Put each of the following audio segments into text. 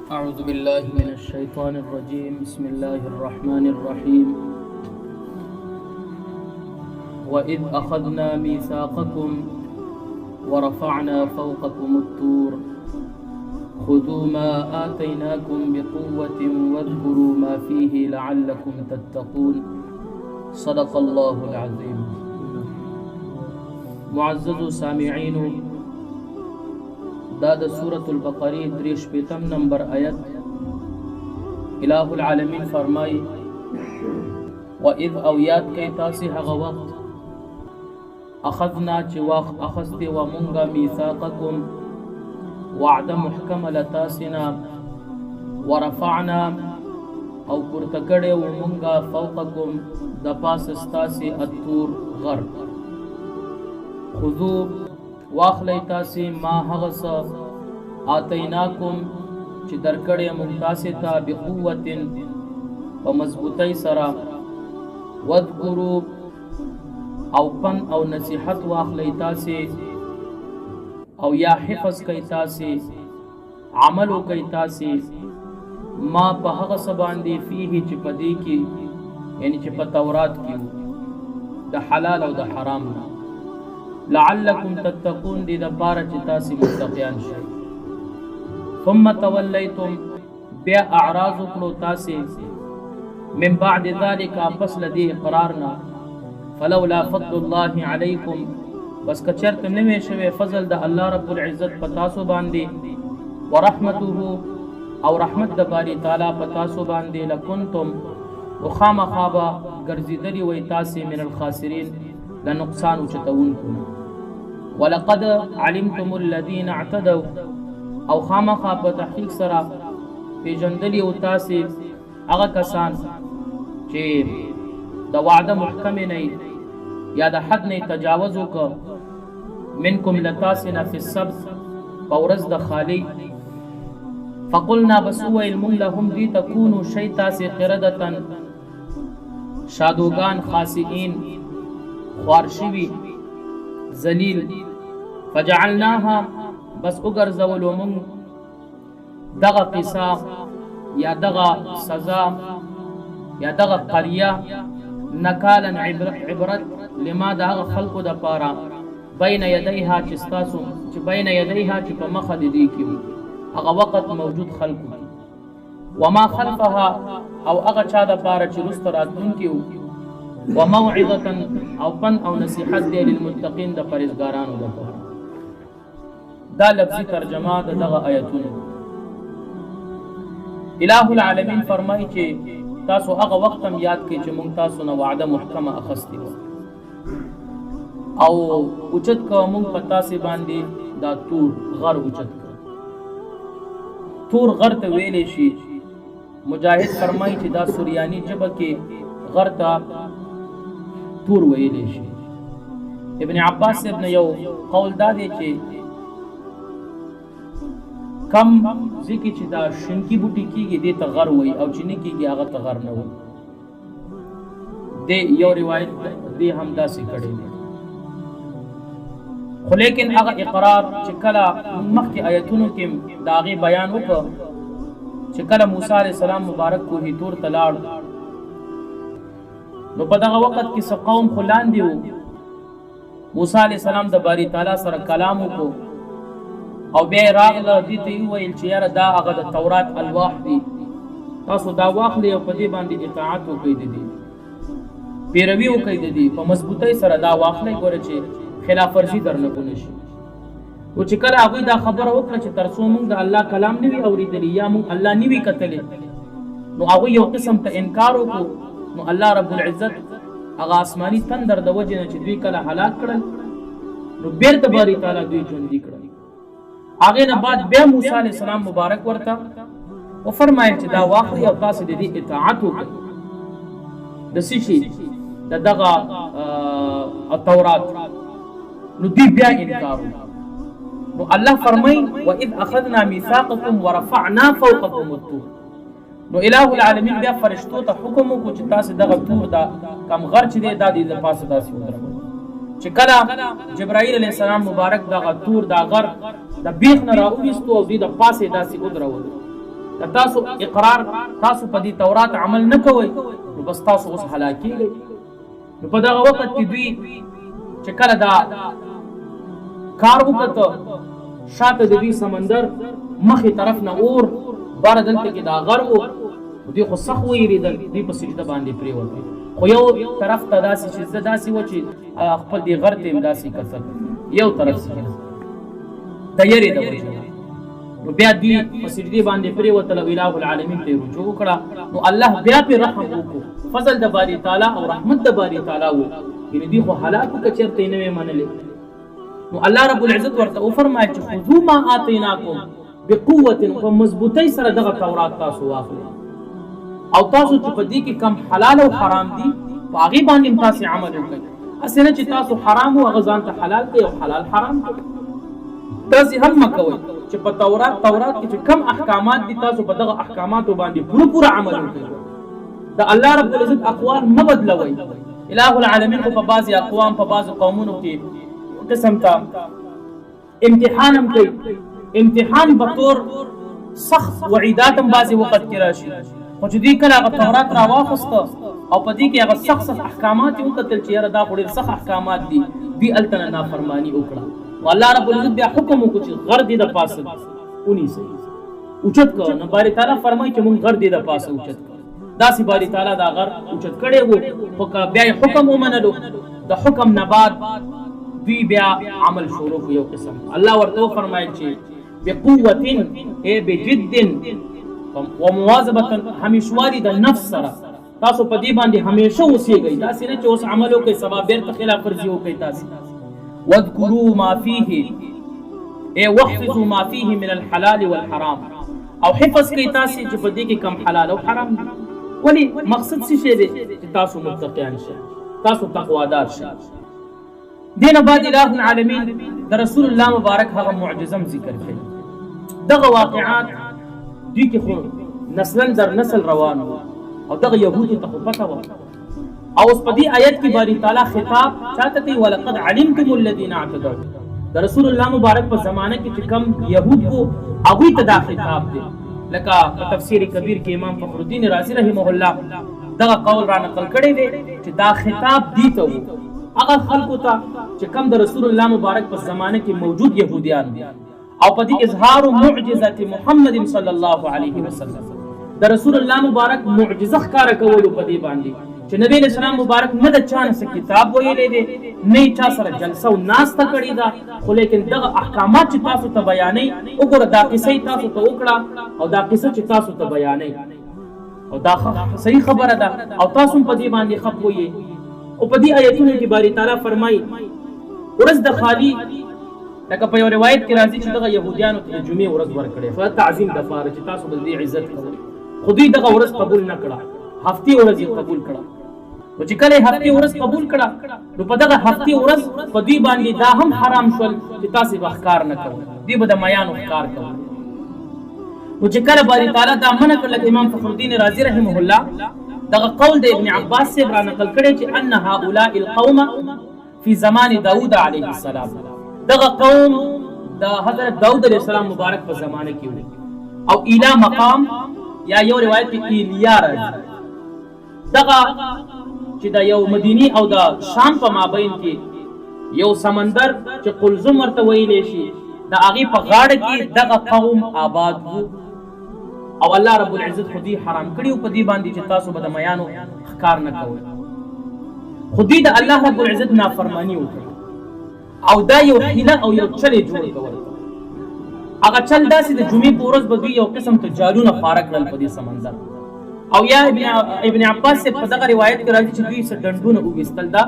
أعوذ بالله من الشيطان الرجيم. بسم الله الرحمن الرحيم. وإذ أخذنا ميثاقكم ورفعنا فوقكم الطور خذوا ما آتيناكم بقوة واذكروا ما فيه لعلكم تتقون. صدق الله العظيم. معزز سامعين، دا د سورة البقرة 63 نمبر آیت. الہ العالمین فرمائی وَإِذْ او یاد کئی تاسی هغه وقت اخذنا چی واخ اخذتی و منگا میثاقکم وعد محکم لتاسنا ورفعنا او پرتکڑے و منگا فوقکم دپاس استاسی الطور غر خذو واخلی تاسی ما هغس آتیناکم چی درکڑی ممتاسی تا بقوت و مضبوطی سرا وذکرو او پن او نصیحت واخلی تاسی او یا حفظ کئی تاسی عملو کئی تاسی ما پا هغس باندی فیه چی پدی کی یعنی چی پا تورات کیو دا حلال او دا حرام نا لعلکم تتقون دی دا پارا چی تاسی متقیان شئی. ثم تولیتم بیا اعراض اکلو تاسی من بعد ذالک پس لدی اقرارنا فلولا فضل اللہ علیکم بس کچرت نوے شوے فضل دا اللہ رب العزت پتاسو باندی ورحمته او رحمت دا باری تعالی پتاسو باندی لکنتم وخام خوابا گرزیدلی وی تاسی من الخاسرین لنقصان چتون کنا. ولقد علمتم الذين اعتدوا او خامخا په تحقیق سره پیژندلی او تاسې هغه کسان چې د وعده محکم نه یا د حد نه تجاوز وکړه منکم لتاسنا فی السبت په ورځ د خالی فقلنا بس ویل مونږ لهم دي تکونو شی تاسې قردة شادوگان خاسئین خوارشوی ذلیل فجعلناها بس اگر زولو من دغا قصا یا دغا سزا یا دغا قریه نکالا عبرت لما دغا خلقو دا پارا بین یدیها چستاسو چی بین یدیها چی پا مخد دی کیو اغا وقت موجود خلقو وما خلفها او اغا چا دا پارا چی رست راتون کیو وموعظة او پن او نصیحت دی للمتقین دا پرزگارانو دا پارا. دا لفظی ترجمه دا دغا آیتون. الہ العالمین فرمائی چه تاسو اغا وقتم یاد کی چه مونگ تاسو نا وعده محکم اخستی و او اچت که مونگ پتاسی باندی دا تور غر اچت که تور غر تا ویلی شی مجاہد فرمائی چه دا سوریانی جبا کے غر تا تور ویلی شی. ابن عباس سے ابن یو قول دا دے چه کم ذکی چی دا شنکی بوٹی کی گی دے تا غر ہوئی او چی نکی گی آغا تا غر نہ ہوئی دے یو روایت دے ہم دا سی کڑے دے خو لیکن آغا اقرار چکلا مخ کی آیتونو کی داغی بیان ہوکا چکلا موسیٰ علیہ السلام مبارک کو ہی تور تلاڑ نو پا دا وقت کی سا قوم خلان دیو موسیٰ علیہ السلام دا باری تعالیٰ سر کلامو کو او بیا راغله دې ته یې وویل چې یاره دا هغه د تورات الواح دي تاسو دا واخلئ او په دې باندې اطاعت وکړئ د دې پیروي وکړئ د دې په مضبوطۍ سره دا واخلئ ګوره چې خلاف ورزي درنه ونه شي. او چې کله هغوی دا خبره وکړه چې تر څو موږ د الله کلام نه وي اورېدلی یا موږ الله نه وي کتلی نو هغوی یو قسم ته انکار وکړو نو الله رب العزت هغه آسماني تندر د وجې نه چې دوی کله هلاک کړل نو بیرته باری تعالی دوی ژوندي کړل. هغې نه بعد بیا موسی علیه السلام مبارک ورته او فرمایل چې دا واخلي او تاسو د دې اطاعت وکړئ د څه شي د دغه التورات. نو دوی بیا انکار وکړ. نو الله فرمایي واذ اخذنا ميثاقكم ورفعنا فوقكم الطور. نو الہ العالمین بیا فرشتو ته حکم وکړ چې تاسو دغه تور دا کم غر چې دی دا د پاسه داسې ودروئ. چې کله جبرائیل علیه السلام مبارک دغه تور دا غر د بیخ نه راوویستو او دوی د پاسه داسې ودرول. که تاسو اقرار تاسو په دې تورات عمل نه کوئ نو بس تاسو اوس هلاکیږئ. نو په دغه وخت کې دوی چې کله دا کار وکړه شاته د دوی سمندر مخې طرف نه اور باره دلته کې دا غر و دوی خو سخت ویرېدل دوی په سجده باندې پرېوتل. خو یو طرف ته داسې چې زه داسې و چې خپل دې غر ته یې داسې کتل یو طرف سجده د یرې د وجې نو بیا دوی په سجدې باندې پرېوتل او الہ العالمین ته یې رجوع وکړه. نو الله بیا پرې رحم وکړو. فضل د باري تعالی او رحمت د باري تعالی و یعنې دوی خو هلاک که چېرته یې نه وې منلې. نو الله رب العزت ورته وفرمایل چې خذوا ما آتیناکم بقوة په مضبوطۍ سره دغه تورات تاسو واخلئ او تاسو چې په دې کې کم حلال او حرام دي په هغې باندې هم تاسې عمل وکړئ. هسې نه چې تاسو حرام و هغه ځان ته حلال کړئ او حلال حرام کړئ. داسې هم مه کوئ چې په تورات کې چې کم احکامات دي تاسو په دغه احکاماتو باندې پوره عمل وکړئ. د الله رب العزت اقوال مه بدلوئ. الہ العالمین خو په بعضې اقوام په بعضو قومونو کې قسم ته امتحان هم کوي. امتحان به طور سخت وعیدات هم بعضې وخت کې راشي خو چې دوی کله هغه تورات راواخسته او په دې کې هغه سخت احکامات یې وکتل چې یاره دا خو ډېر سخت احکامات دي دوی هلته نه نافرماني وکړه. نو الله رب العزت بیا حکم وکړو چې غر دې د پاسه ونیسئ اوچت کړه. نو باري تعالی فرمایي چې مونږ غر دې د پاسه اوچت کړه. داسې باري تعالی دا غر اوچت کړی و خو که بیا یې حکم ومنلو د حکم نه بعد دوی بیا عمل شروع کو. یو قسم الله ورته وفرمایل چې بقوة ای بجد ومواظبة همیشواري د نفس سره تاسو په دې باندې همیشه اوسېږئ. داسې نه چې اوس عمل وکړئ سبا بیرته خلاف ورزي وکړئ. تاسې واذکروا ما فیه ای واحفظوا ما فیه من الحلال والحرام او حفظ کوئ تاسې چې په دې کې کم حلال او حرام دي. ولې مقصد څه شی دی چې تاسو متقیان شئ تاسو تقوادار شئ. دین بعد الہ العالمین د رسول الله مبارک هغه معجزم ذکر کړي. دغه واقعات دوی کې خو نسلن در نسل روان او دغه یهودو ته خو پته وه او اوس په دې آیت کې باری تعالی خطاب چاته کوي ولقد علمتم الذین اعتدوا. د رسول الله مبارک په زمانه کې چې کم یهود وو هغوی ته دا خطاب دی. لکه په تفسیر کبیر کې امام فخر الدین رازی رحمه الله دغه قول را نقل کړی دی چې دا خطاب دی ته وو هغه خلکو ته چې کم د رسول الله مبارک په زمانه کې موجود یهودیان دي او په دې اظهار معجزه محمد صلی الله علیه وسلم د رسول الله مبارک معجزه ښکاره کولو په دې باندې چې نبی اسلام مبارک نه د چا نه کتاب ویلی دی نه چا سره جلسه او ناسته کړې ده خو لیکن دغه احکامات چې تاسو ته بیانوي وګوره دا قصه تاسو ته وکړه او دا قصه چې تاسو ته بیانوي او دا صحیح خبره ده او تاسو په دې باندې ښه پوهیږئ. او په دې آیتونو کې باری تعالی فرمایي ورځ د خالی لکه په یو روایت کې راځي چې دغه یهودیانو ته د جمعې ورځ ورکړې په تعظیم دپاره چې تاسو به د دې عزت کوئ خو دوی دغه ورځ قبول نه کړه هفتې ورځ یې قبول کړه. نو چې کله یې هفتې ورځ قبول کړه نو په دغه هفتې ورځ په دوی باندې دا هم حرام شول چې تاسې به ښکار نه کوئ دوی به د میانو ښکار کوئ. نو چې کله باری تعالی دا منع کړل امام فخر الدین رازی رحمه الله دغه قول د ابن عباس صاحب را نقل کړی چې ان هؤلاء القوم فی زمان داود علیه السلام دغه قوم د حضرت داود علیه السلام مبارک په زمانه کې وو او الی مقام یا یو روایت کې ایلیا راځي دغه چې د یو مدینی او د شام په مابین کې یو سمندر چې قلزم ورته ویلی شي د هغې په غاړه کې دغه قوم آباد وو او الله رب العزت خو دوی حرام کړي په دې باندې چې تاسو به د میانو ښکار نه کوئ خو دوی د الله رب العزت نافرماني وکړي او دا یو حیله او یو چل یې جوړ کول. هغه چل داسې د جمعې په ورځ به دوی یو قسم ته جالونه خاره کړل په دې سمندر او یا ابن عباس صاحب په دغه روایت کې راځي چې دوی څه ډنډونه وویستل دا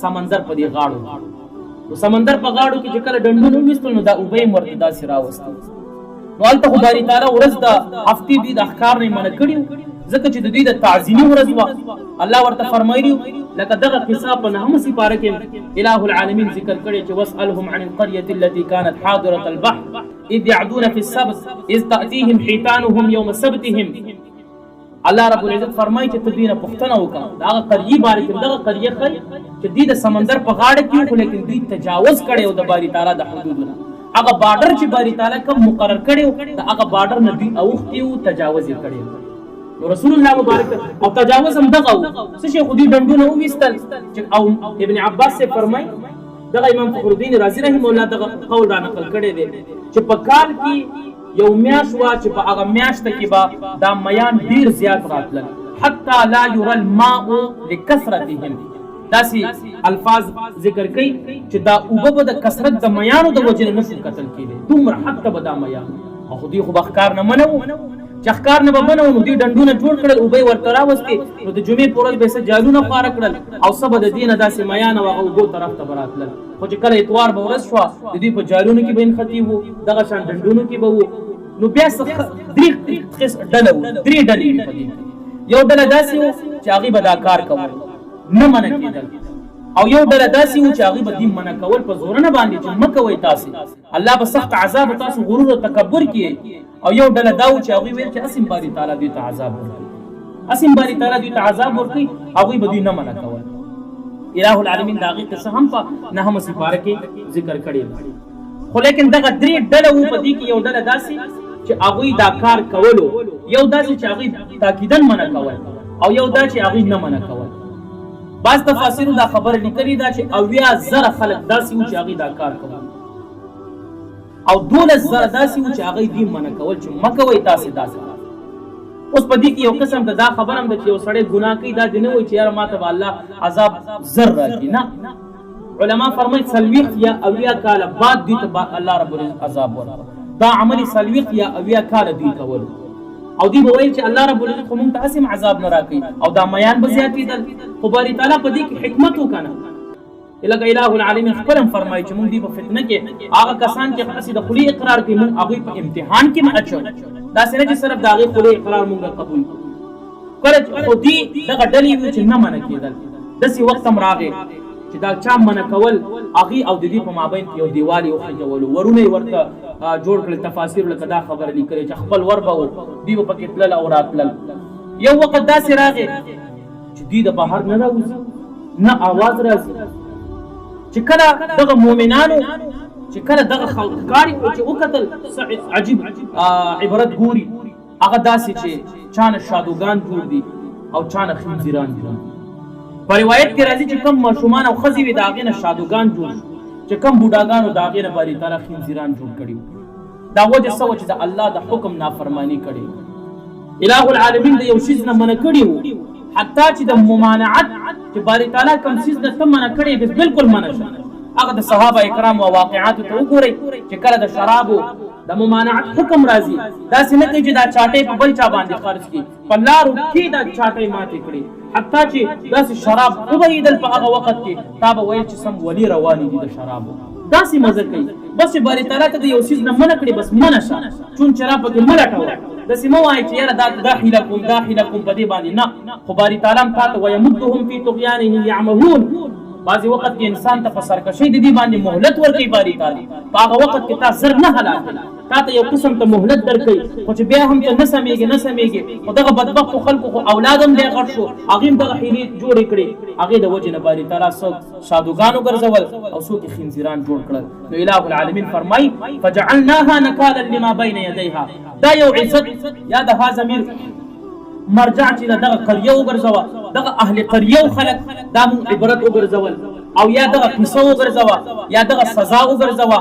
سمندر په دې غاړو نو سمندر په غاړو کې چې کله ډنډونه وویستل نو دا اوبه یې ورته داسې راوستل نو هلته خو باري تعالی ورځ د هفتې دوی د احکار نه منع کړي ځکه چې د دوی د تعظیمي ورځ وه الله ورته فرمایلي لکه دغه قصه په 9 سپاره کې اله العالمین ذکر کړی چې واسألهم عن القرية التي كانت حاضرة البحر اذ يعدون في السبت اذ تأتيهم حيتانهم يوم سبتهم الله رب العزت فرمایي چې تدوینه پښتنه وکړه دغه قریه باره کې دغه قریه خی چې دوی د سمندر په غاړه کې خو لیکن دوی تجاوز کړي او د باری تعالی د حدودونه هغه بارډر چې باری تعالی کوم مقرر کړي د هغه بارډر نه دوی اوختي او تجاوز یې کړي نو رسول الله مبارک او تجاوز هم دغه څه شي خو دوی ډنډونه وویستل او ابن عباس سے فرمایي دغه امام فخر الدین رازی رحمه الله دغه قول را نقل کړی دی چې په کال کې یو میاشت وا چې په هغه میاشت کې به دا میان ډیر زیات راتلل حتی لا یرى الماء لکثرتهم داسې الفاظ ذکر کوي چې دا اوبه به د کثرت د میانو د وجې نه نشو کتل کېدی دومره حتی به دا میان او خو دوی خو به ښکار نه منو چې ښکار نه به منو نو دوی ډنډونه جوړ کړل اوبه یې ورته راوستې نو د جمعې په ورځ به یې څه جالونه خواره کړل او څه به د دې نه داسې میان او هغه اوبو طرف ته به راتلل خو چې کله اتوار به ورځ شوه د دوی په جالونو کې به نښتي وو دغه شان ډنډونو کې به وو نو بیا درې ډلې په دې یو ډله داسې وو چې هغوی به دا کار کول نه منع کېدل او یو ډله داسې وو چې هغوی به دې منع کول په زورنه باندې چې مه کوئ تاسې الله به سخت عذاب تاسو غرور او تکبر کړي او یو ډله دا وو چې هغوی ویل چې اسیم باري تعالی دوی ته عذاب ورکړي اسیم باري تعالی دوی ته عذاب ورکړي هغوی به دوی نه منع کول اله العالمین د هغې قصه هم په 9 سپاره کې ذکر کړې ده خو لیکن دغه درې ډله وو په دې کې یو ډله داسې چې هغوی دا کار کولو یو داسې چې هغوی تاکیداً منع کول او یو دا چې هغوی نه منع کول بعض تفاسیرو دا خبره لیکلې ده چې 80,000 خلک داسې وو چې هغوی دا کار کول او 12,000 داسې وو چې هغوی دوی منع کول چې مه کوئ تاسې داسې اوس په دې کې یو قسم ته دا خبره هم ده چې یو سړی ګناه کوي دا دې نه وایي چې یاره ما ته به الله عذاب زر راکړي نه علما فرمایي 40 یا 80 کاله بعد دوی ته الله رب العزت عذاب ورکړي دا عملی 40 یا 80 کاله دوی کولو او دوی به ویل چې الله رب العزت خو موږ ته هسې عذاب نه راکوي او دا میان به زیاتېدل خو باري تعالی په دې کې حکمت وکنه لکه اله العالمین خپل هم فرمایي چې موږ دوی په فتنه کې هغه کسان چې هسې د خولې اقرار کوي موږ هغوی په امتحان کې اچو داسې نه چې صرف د هغې خولې اقرار موږ قبول کله خو دوی دغه ډلې وي چې نه منع کېدل داسې وخت هم راغی چې دا چا منع کول هغې او د دوی په مابین کې یو دیوال یې وخېجولو ورونه یې ورته جوړ کړل تفاسیر لکه دا خبره لیکلې چې خپل ور به و دوی به پکې تلل او راتلل یو وخت داسې راغی چې دوی د بهر نه راوځي نه آواز راځي چې کله دغه مؤمنانو چې کله دغه ښکاري چې وکتل عجیب عبرت ګوري هغه داسې چې چانه شادوګان جوړ دي او چانه خنزیران جوړ دي په روایت کې راځي چې کم ماشومان او ښځې وي د هغې نه شادوګان جوړ شو چې کم بوډاګانو د هغې نه باري تعالی خنزیران جوړ کړي دا وجه څه وه چې د الله د حکم نافرماني کړې اله العالمین د یو شیز نه منع کړي وو حتی چې د ممانعت چې باري تعالی کوم څیز نه ته منع کړی بس بالکل منع شه هغه د صحابه کرامو او واقعاتو ته وګورئ چې کله د شرابو د ممانعت حکم راځي داسې نه کوي چې دا چاټۍ په بل چا باندې خرڅ کړي په لارو کې دا چاټۍ ماتې کړي حتی چې داسې شراب وبهېدل په هغه وخت کې تا به ویل چې سم ولي روانې دي د شرابو داسې مزه کوي بس چې باري تعالی ته د یو څیز نه منع کړي بس منع شه چون شراب پکې مه لټوه داسې مه وایې چې یاره دا حیله کوم دا حیله کوم په دې باندې نه خو باري تعالی هم تا ته ویمدهم فی طغیانهم یعمهون بعضې وخت کې انسان ته په سرکشۍ د دې باندې مهلت ورکوي باري تعالی په هغه وخت کې تا زر نه هلاکوي تا ته یو قسم ته مهلت درکوي خو چې بیا هم ته نه سمېږي خو دغه بدبختو خلکو خو اولاد هم دی غټ شو هغې هم دغه حیلې جوړې کړې هغې د وجې نه باري تعالی څوک شادوګان وګرځول او څوک یې خنزیران جوړ کړل نو اله العالمین فرمایي فجعلناها نکالا لما بین یدیها دا یو عزت یا د ها ضمیر مرجع چې دغه قریه وګرځوه دغه اهل قریه خلک دا مونږ عبرت وګرځول او یا دغه قصه وګرځوه یا دغه سزا وګرځوه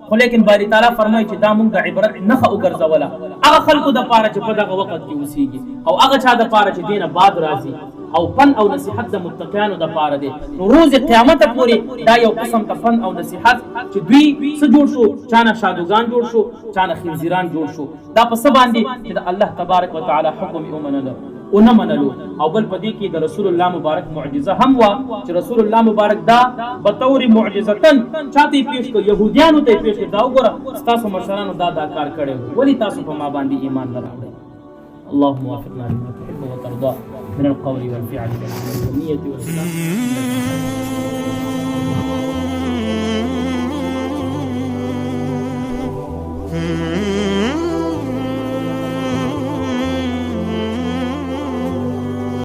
خو لیکن باري تعالی فرمایي چې دا مونږ د عبرت نښه وګرځوله هغه خلکو دپاره چې په دغه وخت کې اوسېږي او هغه چا دپاره چې دې نه بعد راځي او فن او نصیحت د متقیانو دپاره دی نو روز قیامت پورې دا یو قسم ته فن او نصیحت چې دوی څه جوړ شو چانه شادوګان جوړ شو چانه خنزیران جوړ شو دا په څه باندې چې د الله تبارک وتعالی حکم یې ومنلو ونه منلو او بل پدې کې د رسول الله مبارک معجزه هم وا چې رسول الله مبارک دا بطور معجزتن چاته پیش کو يهوديانو ته پیش دا وګوره تاسو مشرانو دا کار کړو ولی تاسو په ما باندې ایمان نه راوړئ. اللهم وفقنا لما تحب وترضى من القول والفعل والنية والإسلام.